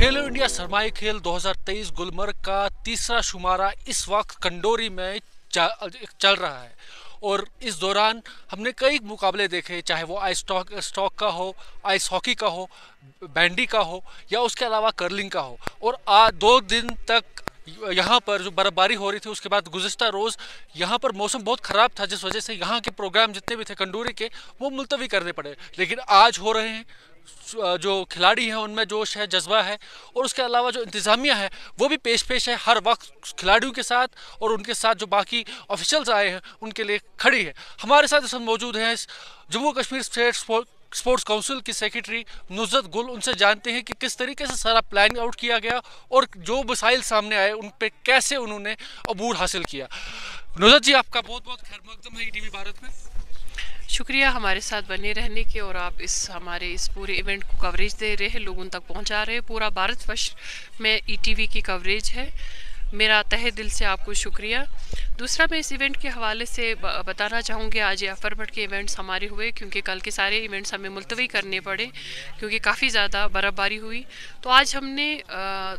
खेलो India सरमाई खेल 2023 गुलमर्ग का तीसरा शुमारा इस वक्त कंडोरी में चल रहा है और इस दौरान हमने कई मुकाबले देखे, चाहे वो आइस स्टॉक का हो, आइस हॉकी का हो, बैंडी का हो या उसके अलावा कर्लिंग का हो। और 2 दिन तक यहाँ पर जो बर्फबारी हो रही थी, उसके बाद गुज़िश्ता रोज़ यहाँ पर मौसम बहुत ख़राब था, जिस वजह से यहाँ के प्रोग्राम जितने भी थे कंडोरी के वो मुलतवी करने पड़े। लेकिन आज हो रहे हैं, जो खिलाड़ी हैं उनमें जोश है, जज्बा है और उसके अलावा जो इंतज़ामिया है वो भी पेश है हर वक्त खिलाड़ियों के साथ और उनके साथ जो बाकी ऑफिशियल्स आए हैं उनके लिए खड़ी है। हमारे साथ इस वक्त मौजूद हैं Jammu Kashmir state sports council की सेक्रेटरी नुसरत गुल। उनसे जानते हैं कि किस तरीके से सारा प्लान आउट किया गया और जो मसाइल सामने आए उन पे कैसे उन्होंने अबूर हासिल किया। नुसरत जी, आपका बहुत बहुत खैर मकदम है ईटीवी भारत में। शुक्रिया हमारे साथ बने रहने के, और आप हमारे इस पूरे इवेंट को कवरेज दे रहे हैं, लोगों तक पहुंचा रहे हैं। पूरा भारतवर्ष में ईटीवी की कवरेज है, मेरा तहे दिल से आपको शुक्रिया। दूसरा, मैं इस इवेंट के हवाले से बताना चाहूँगी, आज अफरभट के इवेंट्स हमारे हुए क्योंकि कल के सारे इवेंट्स हमें मुलतवी करने पड़े क्योंकि काफ़ी ज़्यादा बर्फ़बारी हुई। तो आज हमने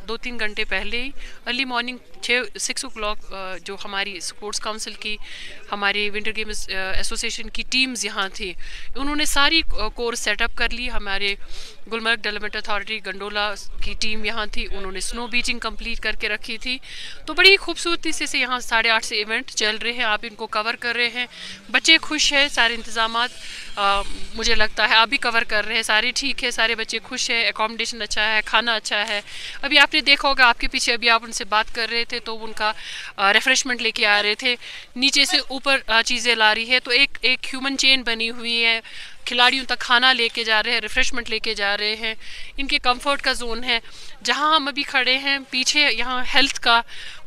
2-3 घंटे पहले ही अर्ली मॉर्निंग 6 o'clock जो हमारी स्पोर्ट्स काउंसिल की, हमारी विंटर गेम्स एसोसिएशन की टीम्स यहाँ थी, उन्होंने सारी कोर्स सेटअप कर ली। हमारे गुलमर्ग डेवलपमेंट अथॉरिटी गंडोला की टीम यहाँ थी, उन्होंने स्नो बीचिंग कंप्लीट करके रखी थी। तो बड़ी खूबसूरती से यहाँ 8:30 से इवेंट चल रहे हैं, आप इनको कवर कर रहे हैं, बच्चे खुश हैं, सारे इंतजामात मुझे लगता है आप भी कवर कर रहे हैं, सारे ठीक है, सारे बच्चे खुश हैं, एकोमोडेशन अच्छा है, खाना अच्छा है। अभी आपने देखा होगा आपके पीछे, अभी आप उनसे बात कर रहे थे तो उनका रिफ्रेशमेंट लेके आ रहे थे, नीचे से ऊपर चीज़ें ला रही है। तो एक ह्यूमन चेन बनी हुई है, खिलाड़ियों तक खाना लेके जा रहे हैं, रिफ्रेशमेंट लेके जा रहे हैं, इनके कंफर्ट का जोन है। जहां हम अभी खड़े हैं पीछे, यहाँ हेल्थ का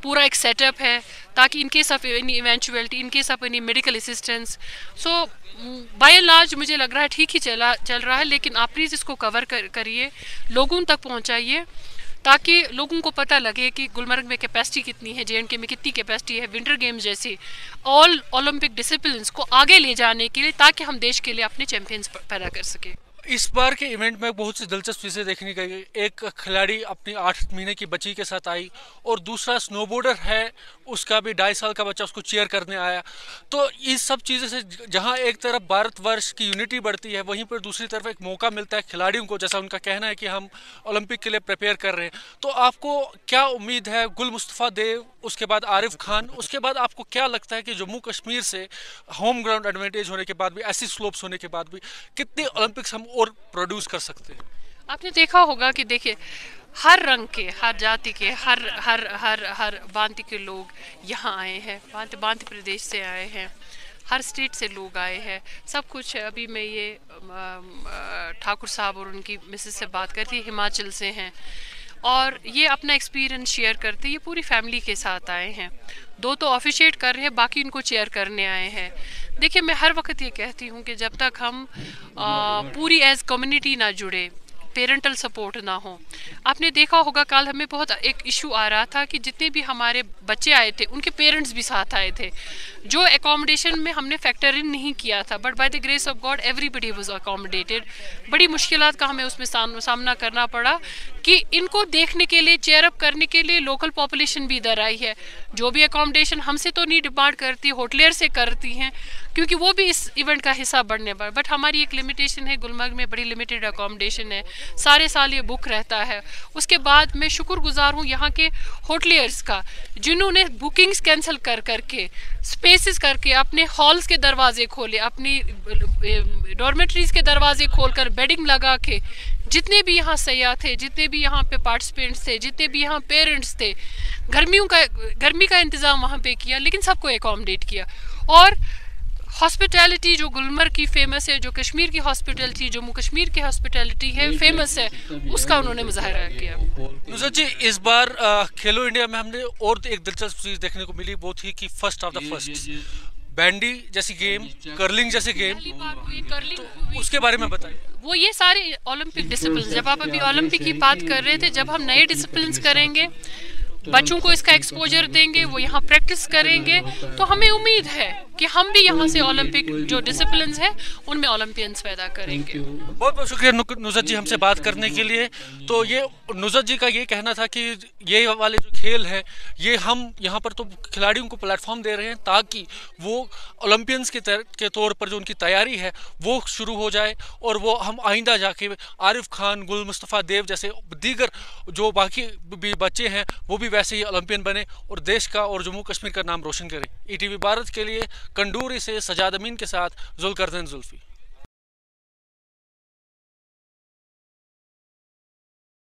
पूरा एक सेटअप है ताकि in case of any eventuality, in case of any medical assistance. So by and large मुझे लग रहा है ठीक ही चल रहा है, लेकिन आप प्लीज़ इसको कवर करिए, लोगों तक पहुँचाइए ताकि लोगों को पता लगे कि गुलमर्ग में कैपेसिटी कितनी है, JNK में कितनी कैपेसिटी है विंटर गेम्स जैसे ऑल ओलंपिक डिसिप्लिन्स को आगे ले जाने के लिए, ताकि हम देश के लिए अपने चैंपियंस पैदा कर सके। इस बार के इवेंट में बहुत सी दिलचस्प चीज़ें देखने गई। एक खिलाड़ी अपनी 8 महीने की बच्ची के साथ आई और दूसरा स्नोबोर्डर है, उसका भी 2.5 साल का बच्चा उसको चीयर करने आया। तो इस सब चीज़ों से जहां एक तरफ भारतवर्ष की यूनिटी बढ़ती है, वहीं पर दूसरी तरफ एक मौका मिलता है खिलाड़ियों को, जैसा उनका कहना है कि हम ओलंपिक के लिए प्रिपेयर कर रहे हैं। तो आपको क्या उम्मीद है, गुल मुस्तफ़ा देव, उसके बाद आरिफ खान, उसके बाद आपको क्या लगता है कि जम्मू कश्मीर से होम ग्राउंड एडवांटेज होने के बाद भी, ऐसी स्लोप्स होने के बाद भी कितने ओलंपिक्स हम और प्रोड्यूस कर सकते हैं? आपने देखा होगा कि देखिए, हर रंग के, हर जाति के, हर हर हर हर भांति के लोग यहाँ आए हैं, भांति भांति प्रदेश से आए हैं, हर स्टेट से लोग आए हैं, सब कुछ है। अभी मैं ये ठाकुर साहब और उनकी मिसेस से बात करती, हिमाचल से हैं और ये अपना एक्सपीरियंस शेयर करते, ये पूरी फैमिली के साथ आए हैं। 2 तो ऑफिशिएट कर रहे हैं, बाकी इनको चेयर करने आए हैं। देखिए, मैं हर वक्त ये कहती हूँ कि जब तक हम पूरी एज कम्युनिटी ना जुड़े, पेरेंटल सपोर्ट ना हो। आपने देखा होगा कल हमें बहुत एक इशू आ रहा था कि जितने भी हमारे बच्चे आए थे उनके पेरेंट्स भी साथ आए थे, जो एकोमोडेशन में हमने फैक्टर इन नहीं किया था, but by the grace of God everybody was accommodated. बड़ी मुश्किलात का हमें उसमें सामना करना पड़ा कि इनको देखने के लिए, चेयर अप करने के लिए लोकल पॉपुलेशन भी इधर आई है, जो भी एकोमोडेशन हमसे तो नहीं डिमांड करती, होटलियर से करती हैं क्योंकि वो भी इस इवेंट का हिस्सा बनने पर। बट हमारी एक लिमिटेशन है, गुलमर्ग में बड़ी लिमिटेड अकोमोडेशन है, सारे साल ये बुक रहता है। उसके बाद मैं शुक्रगुजार हूँ यहाँ के होटलियर्स का, जिन्होंने बुकिंग्स कैंसिल कर करके, स्पेसेस करके अपने हॉल्स के दरवाजे खोले, अपनी डॉर्मेटरीज के दरवाजे खोलकर बेडिंग लगा के, जितने भी यहाँ सयाह थे, जितने भी यहाँ पे पार्टिसिपेंट्स थे, जितने भी यहाँ पेरेंट्स थे, गर्मी का इंतज़ाम वहाँ पे किया, लेकिन सबको एकोमोडेट किया। और हॉस्पिटैलिटी जो गुलमर्ग की फेमस है, जो कश्मीर की हॉस्पिटैलिटी, जम्मू कश्मीर की हॉस्पिटैलिटी है, फेमस है, उसका उन्होंने मुजाहरा किया। नुसरत जी, इस बार खेलो इंडिया में हमने और एक दिलचस्प चीज़ देखने को मिली, वो थी कि first of the first bandy जैसी गेम, कर्लिंग जैसी गेम, तो उसके बारे में बताइए। वो ये सारे ओलंपिक डिसिप्लिन, जब आप अभी ओलंपिक की बात कर रहे थे, जब हम नए डिसिप्लिन करेंगे, बच्चों को इसका एक्सपोजर देंगे, वो यहाँ प्रैक्टिस करेंगे, तो हमें उम्मीद है कि हम भी यहाँ से ओलंपिक जो डिसिप्लिन्स है उनमें ओलंपियंस पैदा करेंगे। बहुत बहुत शुक्रिया नुसरत जी हमसे बात करने के लिए। तो ये नुसरत जी का ये कहना था कि ये वाले जो खेल हैं ये हम यहाँ पर तो खिलाड़ियों को प्लेटफॉर्म दे रहे हैं ताकि वो ओलंपियंस के तौर पर जो उनकी तैयारी है वो शुरू हो जाए और वो हम आइंदा जाके आरिफ खान, गुल मुस्तफ़ा देव जैसे दीगर जो बाकी भी बच्चे हैं वो भी वैसे ही ओलंपियन बने और देश का और जम्मू कश्मीर का नाम रोशन करें। ईटीवी भारत के लिए कंडूरी से सजाद अमीन के साथ जुल्करनैन जुल्फी।